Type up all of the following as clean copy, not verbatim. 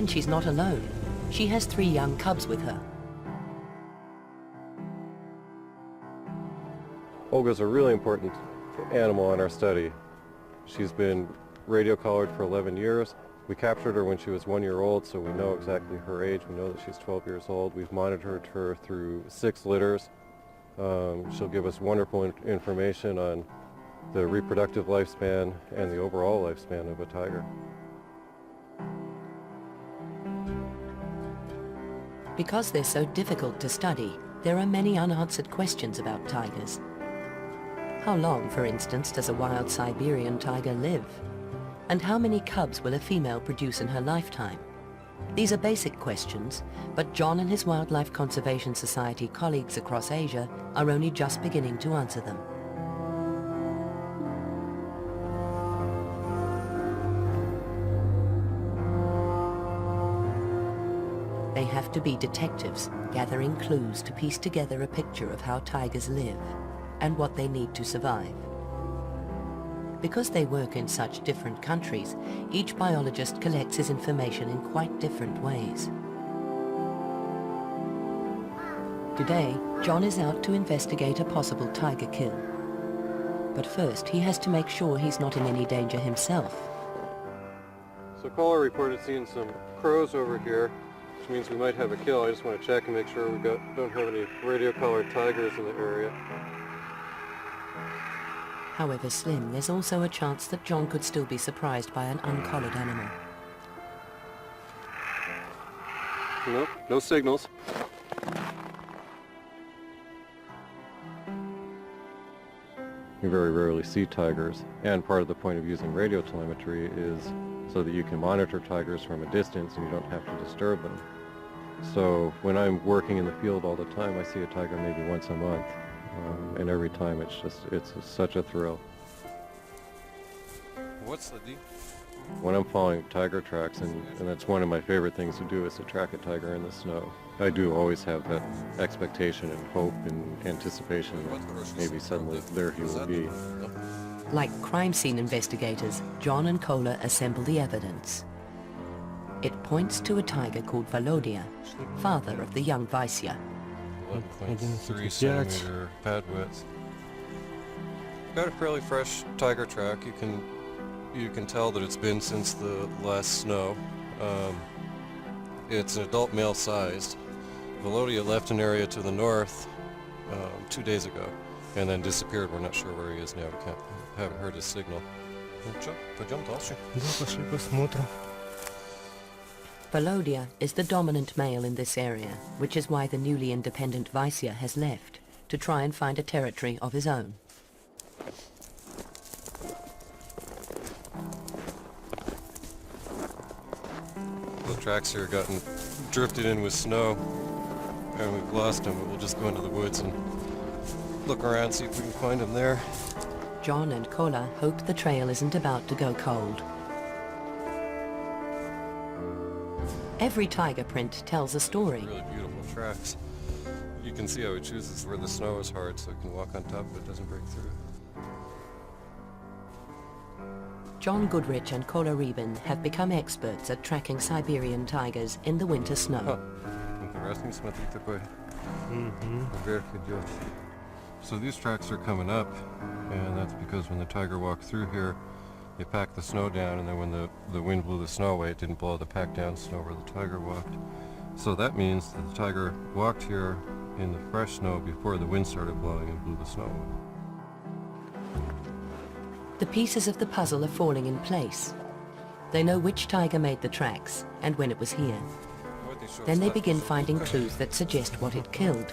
And she's not alone. She has 3 young cubs with her. Olga's a really important animal in our study. She's been radio collared for 11 years. We captured her when she was 1 year old, so we know exactly her age. We know that she's 12 years old. We've monitored her through 6 litters. She'll give us wonderful information on the reproductive lifespan and the overall lifespan of a tiger. Because they're so difficult to study, there are many unanswered questions about tigers. How long, for instance, does a wild Siberian tiger live? And how many cubs will a female produce in her lifetime? These are basic questions, but John and his Wildlife Conservation Society colleagues across Asia are only just beginning to answer them. They have to be detectives, gathering clues to piece together a picture of how tigers live and what they need to survive. Because they work in such different countries, each biologist collects his information in quite different ways. Today, John is out to investigate a possible tiger kill. But first, he has to make sure he's not in any danger himself. So caller reported seeing some crows over here, which means we might have a kill. I just want to check and make sure we don't have any radio-collared tigers in the area. However slim, there's also a chance that John could still be surprised by an uncollared animal. Nope, no signals. You very rarely see tigers, and part of the point of using radio telemetry is so that you can monitor tigers from a distance and you don't have to disturb them. So when I'm working in the field all the time, I see a tiger maybe once a month. And every time it's such a thrill. What's the deal? When I'm following tiger tracks, and that's one of my favorite things to do, is to track a tiger in the snow. I do always have that expectation and hope and anticipation that maybe suddenly there he will be. Like crime scene investigators, John and Kola assemble the evidence. It points to a tiger called Volodya, father of the young Vaisya. 1.3 centimeter pad width. Got a fairly fresh tiger track. You can tell that it's been since the last snow. It's an adult male sized. Volodya left an area to the north 2 days ago and then disappeared. We're not sure where he is now. We haven't heard his signal. Пойдем дальше. Пошли посмотрим. Volodya is the dominant male in this area, which is why the newly independent Vaisya has left, to try and find a territory of his own. The tracks here gotten drifted in with snow and we've lost him, but we'll just go into the woods and look around, see if we can find him there. John and Kola hope the trail isn't about to go cold. Every tiger print tells a story. Really beautiful tracks. You can see how he chooses where the snow is hard so he can walk on top but it doesn't break through. John Goodrich and Kola Reben have become experts at tracking Siberian tigers in the winter snow. Интересно, смотри, такой вверх идет. So these tracks are coming up, and that's because when the tiger walked through here, they packed the snow down, and then when the wind blew the snow away, it didn't blow the packed down snow where the tiger walked. So that means that the tiger walked here in the fresh snow before the wind started blowing and blew the snow away. The pieces of the puzzle are falling in place. They know which tiger made the tracks and when it was here. Then they begin finding clues that suggest what it killed.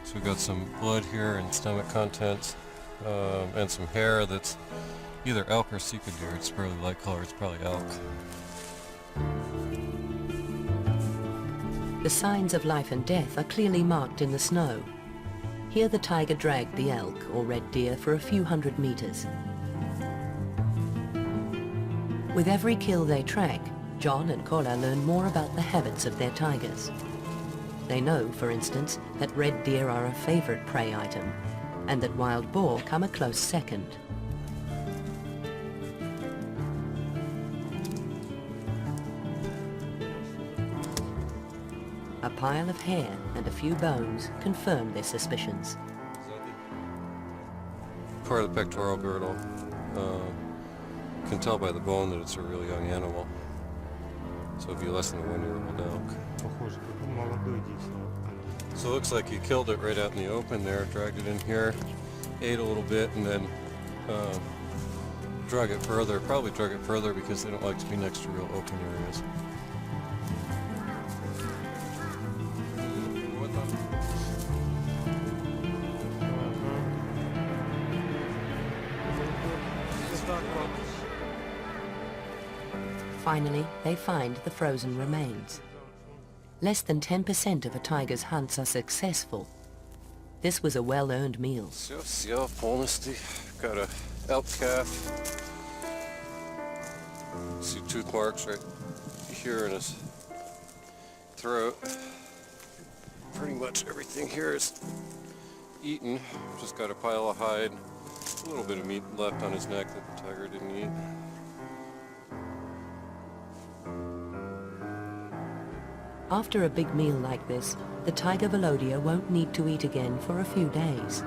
So we got some blood here and stomach contents, and some hair that's either elk or sika deer. It's fairly light color, it's probably elk. The signs of life and death are clearly marked in the snow. Here the tiger dragged the elk, or red deer, for a few hundred meters. With every kill they track, John and Kola learn more about the habits of their tigers. They know, for instance, that red deer are a favorite prey item, and that wild boar come a close second. A pile of hair and a few bones confirm their suspicions. Part of the pectoral girdle. Can tell by the bone that it's a really young animal. So it'd be less than a 1-year-old elk. Похоже, как молодой действительно. So it looks like he killed it right out in the open there, dragged it in here, ate a little bit, and then drug it further. Probably drug it further because they don't like to be next to real open areas. Finally, they find the frozen remains. Less than 10% of a tiger's hunts are successful. This was a well-earned meal. See how полностью. Got a elk calf. See tooth marks right here in his throat. Pretty much everything here is eaten. Just got a pile of hide. A little bit of meat left on his neck that the tiger didn't eat. After a big meal like this, the tiger Velodia won't need to eat again for a few days.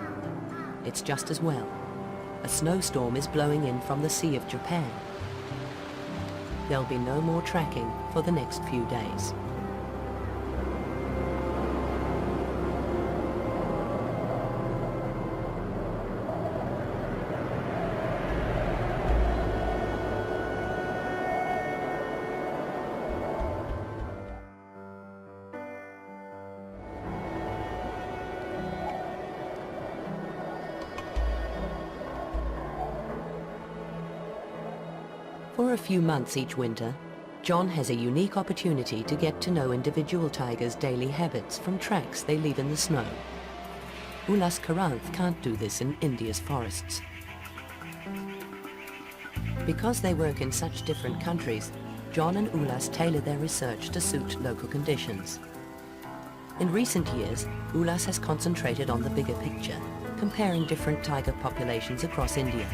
It's just as well. A snowstorm is blowing in from the Sea of Japan. There'll be no more tracking for the next few days. For a few months each winter, John has a unique opportunity to get to know individual tigers' daily habits from tracks they leave in the snow. Ulas Karanth can't do this in India's forests. Because they work in such different countries, John and Ulas tailor their research to suit local conditions. In recent years, Ulas has concentrated on the bigger picture, comparing different tiger populations across India.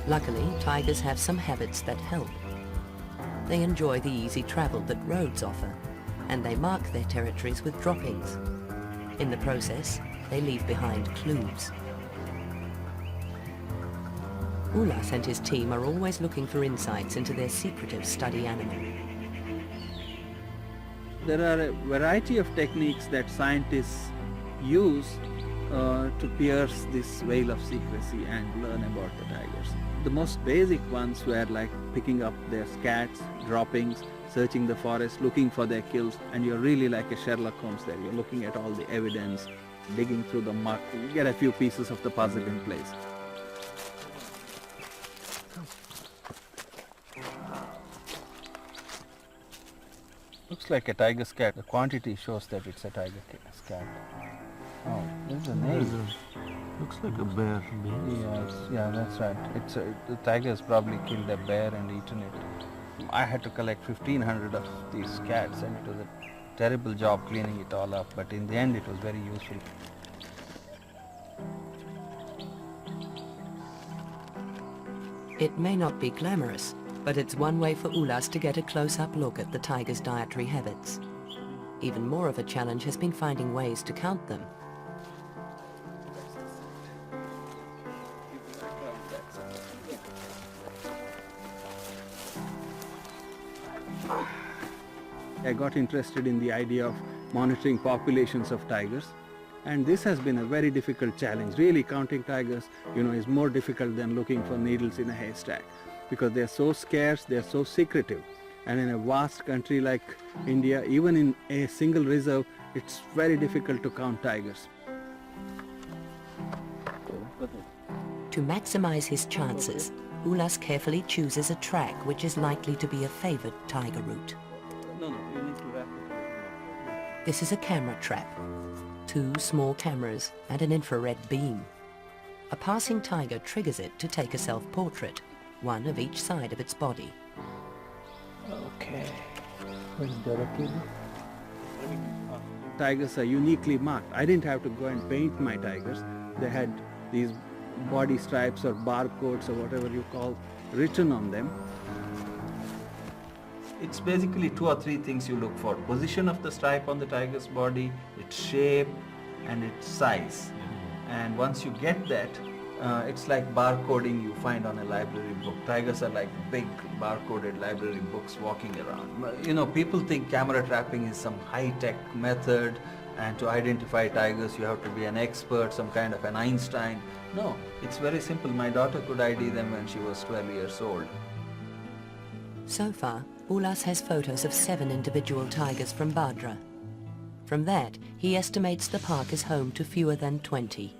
Luckily, tigers have some habits that help. They enjoy the easy travel that roads offer, and they mark their territories with droppings. In the process, they leave behind clues. Ulas and his team are always looking for insights into their secretive study animal. There are a variety of techniques that scientists use to pierce this veil of secrecy and learn about the tigers. The most basic ones were like picking up their scats, droppings, searching the forest, looking for their kills, and you're really like a Sherlock Holmes there. You're looking at all the evidence, digging through the muck, you get a few pieces of the puzzle in place. Looks like a tiger scat. The quantity shows that it's a tiger scat. Oh, there's a name. Looks like a bear. Yes, yeah, that's right. The tiger has probably killed a bear and eaten it. I had to collect 1,500 of these cats, and it was a terrible job cleaning it all up, but in the end it was very useful. It may not be glamorous, but it's one way for Ulas to get a close-up look at the tiger's dietary habits. Even more of a challenge has been finding ways to count them. I got interested in the idea of monitoring populations of tigers, and this has been a very difficult challenge. Really, counting tigers, is more difficult than looking for needles in a haystack, because they're so scarce, they're so secretive, and in a vast country like India, even in a single reserve, it's very difficult to count tigers. To maximize his chances, Ulas carefully chooses a track which is likely to be a favored tiger route. No, you need to wrap it. This is a camera trap. 2 small cameras and an infrared beam. A passing tiger triggers it to take a self-portrait, one of each side of its body. Okay. Where's the tigers are uniquely marked. I didn't have to go and paint my tigers. They had these body stripes or barcodes or whatever you call written on them. It's basically 2 or 3 things you look for: position of the stripe on the tiger's body, its shape, and its size. And once you get that, it's like barcoding you find on a library book. Tigers are like big barcoded library books walking around. You know, people think camera trapping is some high-tech method, and to identify tigers you have to be an expert, some kind of an Einstein. No, it's very simple. My daughter could ID them when she was 12 years old. So far, Ulas has photos of 7 individual tigers from Badra. From that, he estimates the park is home to fewer than 20.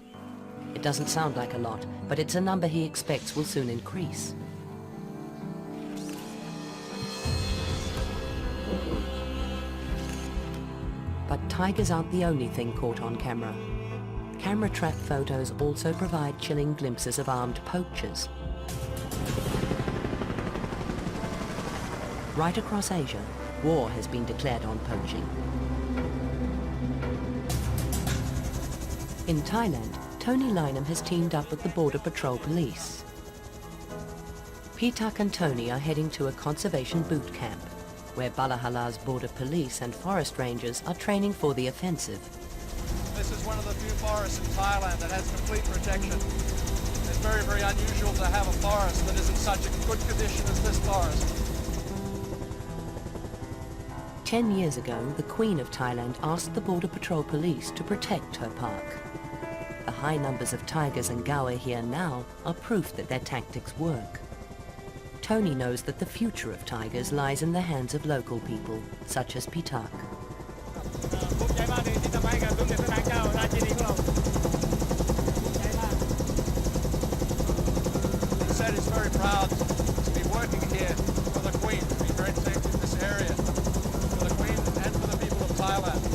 It doesn't sound like a lot, but it's a number he expects will soon increase. But tigers aren't the only thing caught on camera. Camera trap photos also provide chilling glimpses of armed poachers. Right across Asia, war has been declared on poaching. In Thailand, Tony Lynham has teamed up with the Border Patrol Police. Pitak and Tony are heading to a conservation boot camp, where Balahala's Border Police and forest rangers are training for the offensive. This is one of the few forests in Thailand that has complete protection. It's very, very unusual to have a forest that is in such a good condition as this forest. 10 years ago, the Queen of Thailand asked the Border Patrol Police to protect her park. The high numbers of tigers and gaur here now are proof that their tactics work. Tony knows that the future of tigers lies in the hands of local people, such as Pitak. He said he's very proud to be working here for the Queen, to be protecting this area, for the Queen and for the people of Thailand.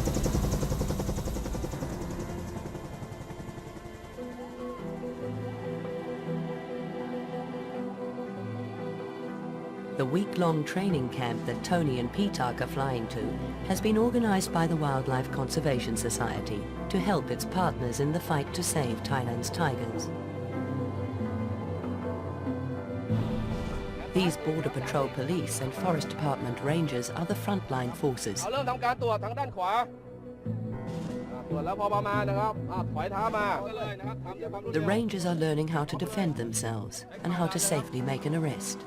The week-long training camp that Tony and Pitak are flying to has been organized by the Wildlife Conservation Society to help its partners in the fight to save Thailand's tigers. These Border Patrol Police and Forest Department rangers are the frontline forces. The rangers are learning how to defend themselves and how to safely make an arrest.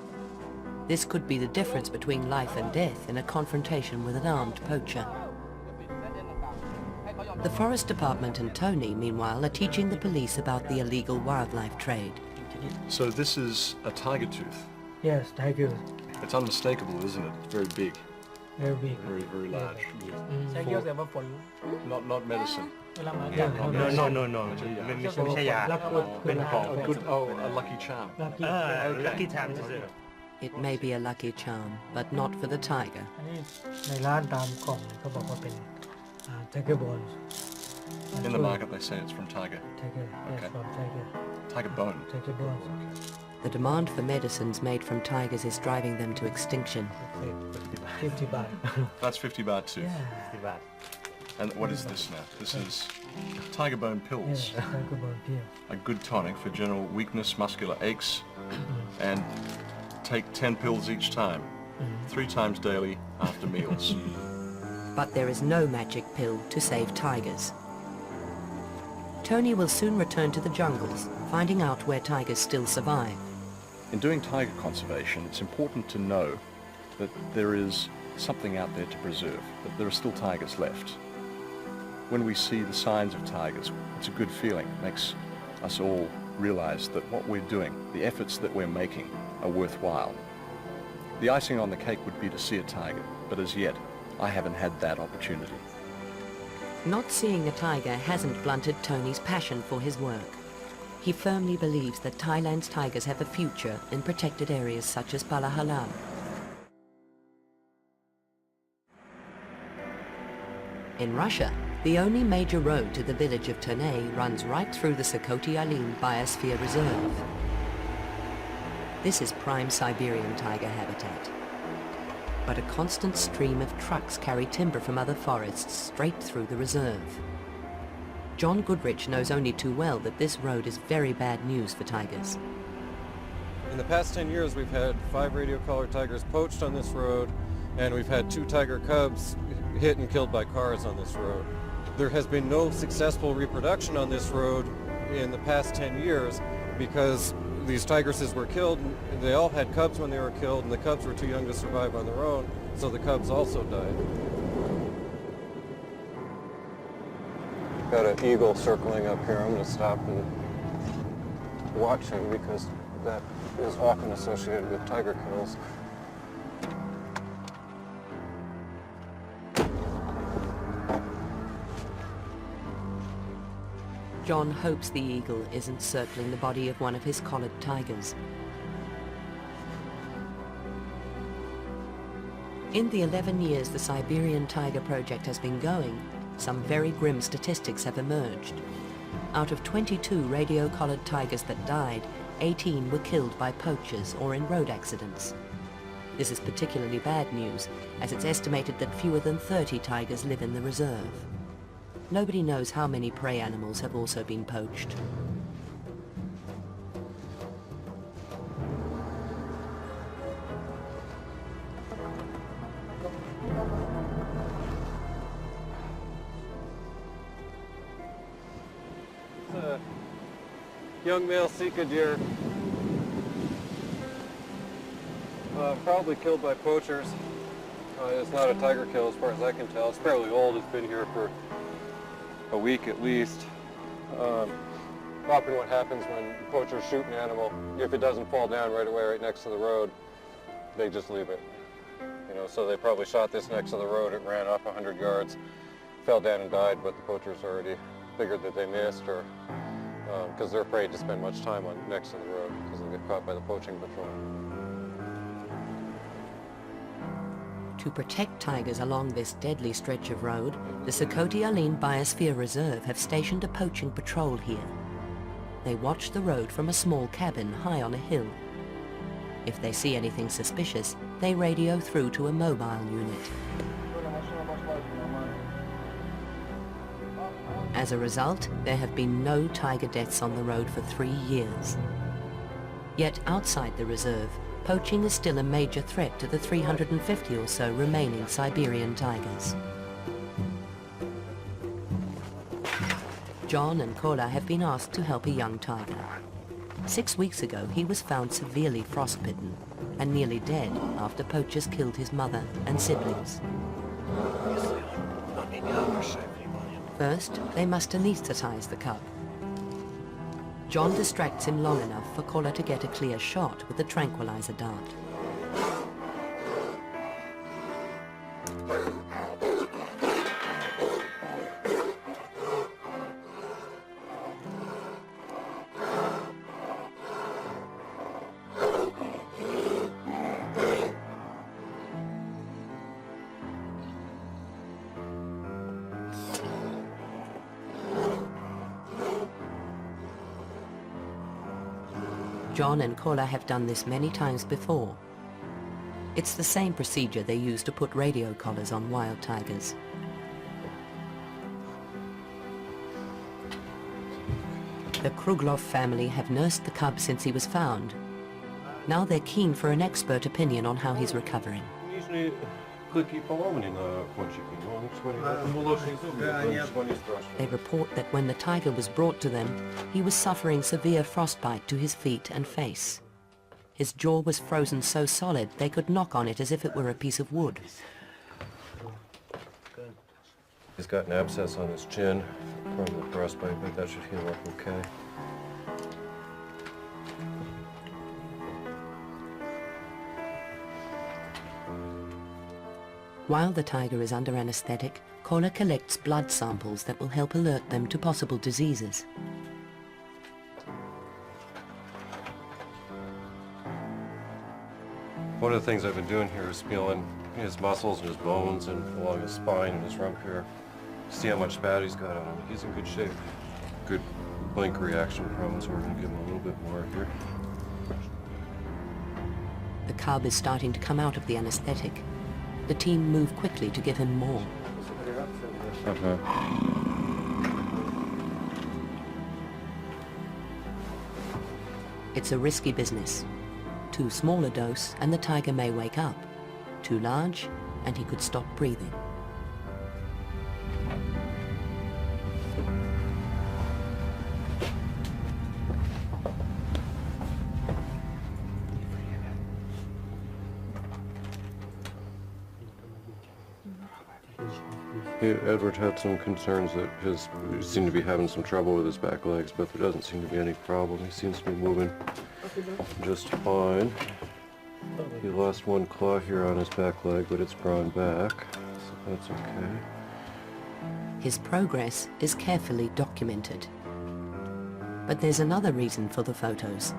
This could be the difference between life and death in a confrontation with an armed poacher. The Forest Department and Tony, meanwhile, are teaching the police about the illegal wildlife trade. So this is a tiger tooth. Yes, tiger. It's unmistakable, isn't it? It's very big, Very big. very, very large. ใช้เกี่ยวกับฝน Not medicine. เวลามา No. ไม่ใช่ยา รักกด เป็นของ A good, a lucky charm. รักกี้ lucky charm เฉย It may be a lucky charm, but not for the tiger. อันนี้ในร้านตามกล่องเขาบอกว่าเป็น tiger bones In the market they say it's from tiger. tiger yes Okay. from tiger Tiger bone. tiger bones The demand for medicines made from tigers is driving them to extinction. 50 baht That's 50 baht too. yeah And what is this now? This is tiger bone pills. yeah tiger bone pill A good tonic for general weakness, muscular aches, and take 10 pills each time, 3 times daily after meals. But there is no magic pill to save tigers. Tony will soon return to the jungles, finding out where tigers still survive. In doing tiger conservation, it's important to know that there is something out there to preserve, that there are still tigers left. When we see the signs of tigers, it's a good feeling. It makes us all realize that what we're doing, the efforts that we're making, are worthwhile. The icing on the cake would be to see a tiger, but as yet, I haven't had that opportunity. Not seeing a tiger hasn't blunted Tony's passion for his work. He firmly believes that Thailand's tigers have a future in protected areas such as Balahalam. In Russia, the only major road to the village of Ternay runs right through the Sakoti Alin Biosphere Reserve. This is prime Siberian tiger habitat. But a constant stream of trucks carry timber from other forests straight through the reserve. John Goodrich knows only too well that this road is very bad news for tigers. In the past 10 years, we've had 5 radio-collared tigers poached on this road, and we've had 2 tiger cubs hit and killed by cars on this road. There has been no successful reproduction on this road in the past 10 years because these tigresses were killed, and they all had cubs when they were killed, and the cubs were too young to survive on their own, so the cubs also died. Got an eagle circling up here. I'm going to stop and watch him because that is often associated with tiger kills. John hopes the eagle isn't circling the body of one of his collared tigers. In the 11 years the Siberian Tiger Project has been going, some very grim statistics have emerged. Out of 22 radio-collared tigers that died, 18 were killed by poachers or in road accidents. This is particularly bad news, as it's estimated that fewer than 30 tigers live in the reserve. Nobody knows how many prey animals have also been poached. It's a young male Sika deer, probably killed by poachers. It's not a tiger kill as far as I can tell. It's fairly old. It's been here for a week at least. Often what happens when poachers shoot an animal, if it doesn't fall down right away right next to the road, they just leave it. You know, so they probably shot this next to the road, it ran off 100 yards, fell down and died, but the poachers already figured that they missed, or because they're afraid to spend much time next to the road because they'll get caught by the poaching patrol. To protect tigers along this deadly stretch of road, the Sokoti-Alin Biosphere Reserve have stationed a poaching patrol here. They watch the road from a small cabin high on a hill. If they see anything suspicious, they radio through to a mobile unit. As a result, there have been no tiger deaths on the road for 3 years. Yet outside the reserve, poaching is still a major threat to the 350 or so remaining Siberian tigers. John and Kola have been asked to help a young tiger. 6 weeks ago, he was found severely frostbitten and nearly dead after poachers killed his mother and siblings. First, they must anesthetize the cub. John distracts him long enough for Kola to get a clear shot with the tranquilizer dart. John and Kola have done this many times before. It's the same procedure they use to put radio collars on wild tigers. The Kruglov family have nursed the cub since he was found. Now they're keen for an expert opinion on how he's recovering. They report that when the tiger was brought to them, he was suffering severe frostbite to his feet and face. His jaw was frozen so solid they could knock on it as if it were a piece of wood. He's got an abscess on his chin from the frostbite, but that should heal up okay. While the tiger is under anesthetic, Kola collects blood samples that will help alert them to possible diseases. One of the things I've been doing here is feeling his muscles and his bones and along his spine and his rump here. See how much fat he's got on him. He's in good shape. Good blink reaction from him, so we're going to give him a little bit more here. The cub is starting to come out of the anesthetic. The team move quickly to give him more. It's a risky business. Too small a dose and the tiger may wake up. Too large and he could stop breathing. Edward had some concerns that he seemed to be having some trouble with his back legs, but there doesn't seem to be any problem. He seems to be moving just fine. He lost one claw here on his back leg, but it's grown back, so that's okay. His progress is carefully documented. But there's another reason for the photos.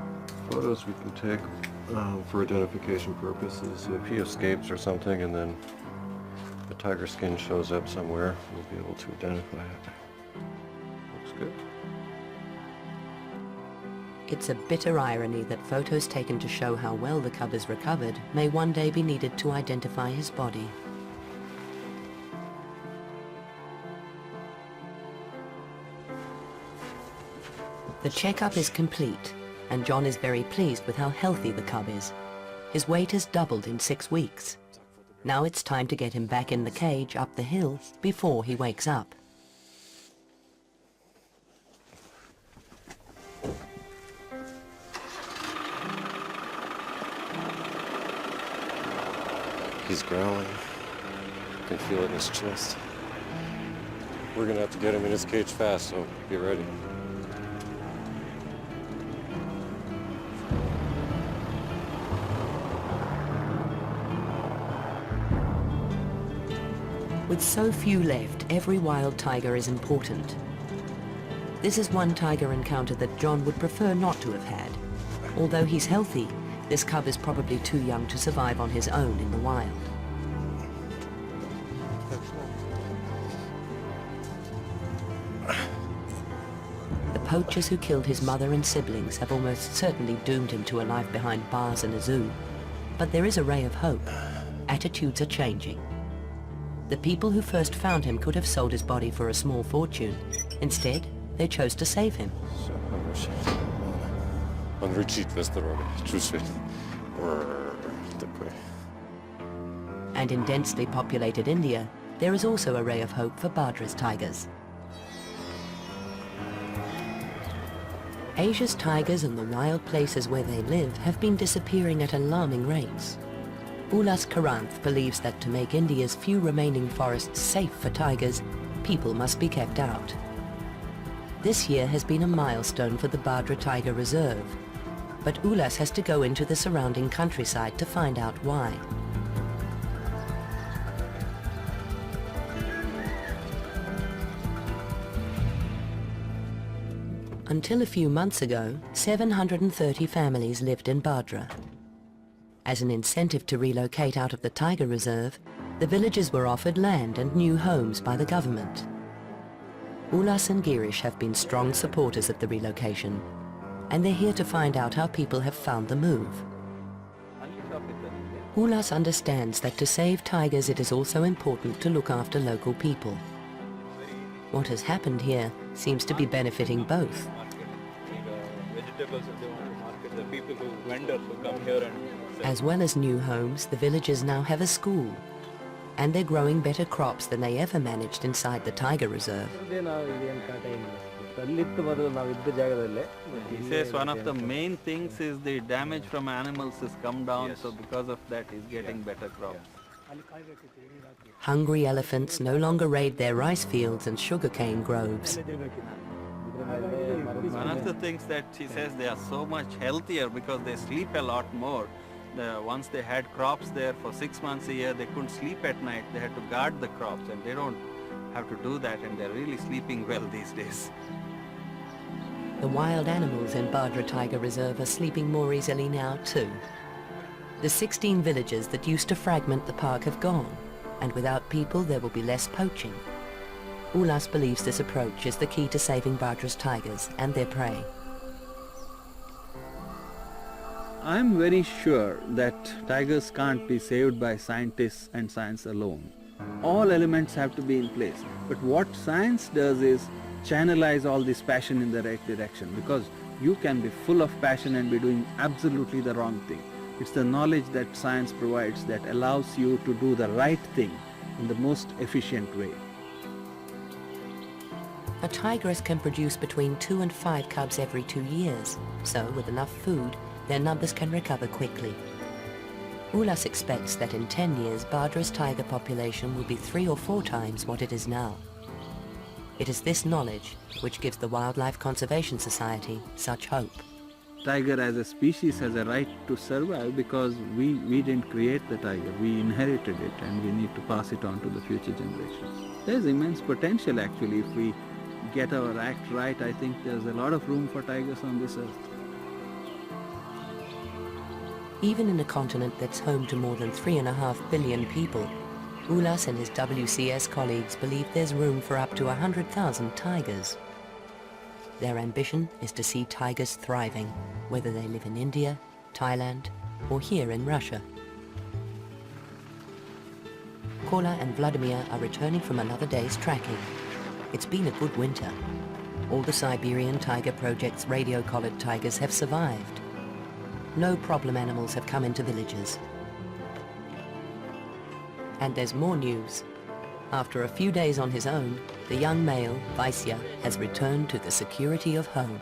Photos we can take for identification purposes. If he escapes or something and then the tiger skin shows up somewhere, we'll be able to identify it. Looks good. It's a bitter irony that photos taken to show how well the cub is recovered may one day be needed to identify his body. The checkup is complete, and John is very pleased with how healthy the cub is. His weight has doubled in 6 weeks. Now it's time to get him back in the cage up the hill before he wakes up. He's growling. You can feel it in his chest. We're gonna have to get him in his cage fast, so be ready. With so few left, every wild tiger is important. This is one tiger encounter that John would prefer not to have had. Although he's healthy, this cub is probably too young to survive on his own in the wild. The poachers who killed his mother and siblings have almost certainly doomed him to a life behind bars in a zoo. But there is a ray of hope. Attitudes are changing. The people who first found him could have sold his body for a small fortune. Instead, they chose to save him. And in densely populated India, there is also a ray of hope for Badra's tigers. Asia's tigers and the wild places where they live have been disappearing at alarming rates. Ulas Karanth believes that to make India's few remaining forests safe for tigers, people must be kept out. This year has been a milestone for the Badra Tiger Reserve, but Ulas has to go into the surrounding countryside to find out why. Until a few months ago, 730 families lived in Badra. As an incentive to relocate out of the tiger reserve, the villagers were offered land and new homes by the government. Ulas and Girish have been strong supporters of the relocation, and they're here to find out how people have found the move. Ulas understands that to save tigers it is also important to look after local people. What has happened here seems to be benefiting both. As well as new homes, the villagers now have a school, and they're growing better crops than they ever managed inside the tiger reserve. He says one of the main things is the damage from animals has come down, so because of that he's getting better crops. Hungry elephants no longer raid their rice fields and sugarcane groves. One of the things that she says, they are so much healthier because they sleep a lot more. Once they had crops there for 6 months a year, they couldn't sleep at night. They had to guard the crops, and they don't have to do that, and they're really sleeping well these days. The wild animals in Badra Tiger Reserve are sleeping more easily now too. The 16 villages that used to fragment the park have gone, and without people there will be less poaching. Ulas believes this approach is the key to saving Badra's tigers and their prey. I'm very sure that tigers can't be saved by scientists and science alone. All elements have to be in place. But what science does is channelize all this passion in the right direction, because you can be full of passion and be doing absolutely the wrong thing. It's the knowledge that science provides that allows you to do the right thing in the most efficient way. A tigress can produce between 2 and 5 cubs every 2 years, so with enough food, their numbers can recover quickly. Ulas expects that in 10 years, Badra's tiger population will be 3 or 4 times what it is now. It is this knowledge which gives the Wildlife Conservation Society such hope. Tiger as a species has a right to survive because we didn't create the tiger, we inherited it and we need to pass it on to the future generations. There's immense potential actually. If we get our act right, I think there's a lot of room for tigers on this earth. Even in a continent that's home to more than 3.5 billion people, Ulas and his WCS colleagues believe there's room for up to 100,000 tigers. Their ambition is to see tigers thriving, whether they live in India, Thailand, or here in Russia. Kola and Vladimir are returning from another day's tracking. It's been a good winter. All the Siberian Tiger Project's radio-collared tigers have survived. No problem animals have come into villages. And there's more news. After a few days on his own, the young male, Vaisya, has returned to the security of home.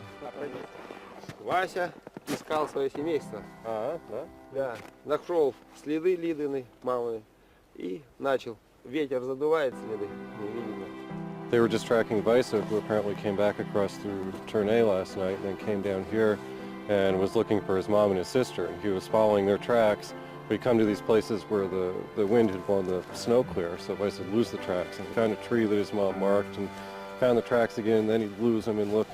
Вася искал свое семейство. Да, нашел следы Лидины мамы и начал. Ветер задувает следы, не видно. They were just tracking Vaisa, who apparently came back across through Tournai last night and then came down here and was looking for his mom and his sister. He was following their tracks. We come to these places where the wind had blown the snow clear, so Vaisa would lose the tracks. And he found a tree that his mom marked and found the tracks again, and then he'd lose them and look.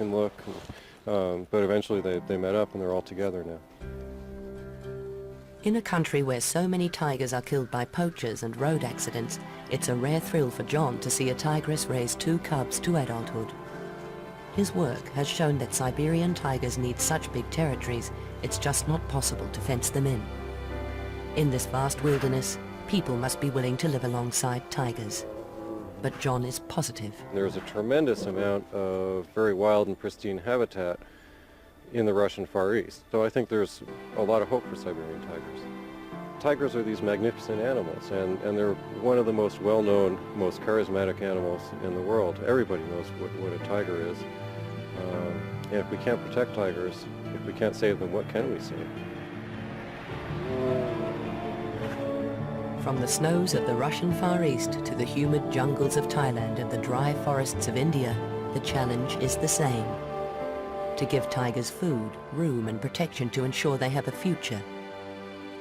But eventually they met up and they're all together now. In a country where so many tigers are killed by poachers and road accidents, it's a rare thrill for John to see a tigress raise 2 cubs to adulthood. His work has shown that Siberian tigers need such big territories, it's just not possible to fence them in. In this vast wilderness, people must be willing to live alongside tigers. But John is positive. There's a tremendous amount of very wild and pristine habitat in the Russian Far East. So I think there's a lot of hope for Siberian tigers. Tigers are these magnificent animals, and they're one of the most well-known, most charismatic animals in the world. Everybody knows what a tiger is. And if we can't protect tigers, if we can't save them, what can we save? From the snows of the Russian Far East to the humid jungles of Thailand and the dry forests of India, the challenge is the same. To give tigers food, room and protection to ensure they have a future.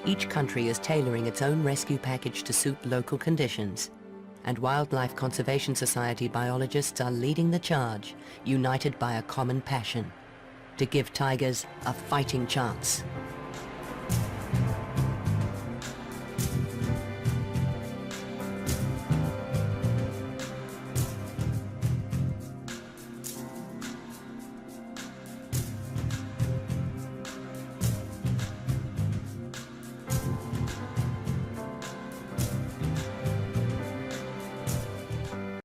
Each country is tailoring its own rescue package to suit local conditions. And Wildlife Conservation Society biologists are leading the charge, united by a common passion. To give tigers a fighting chance.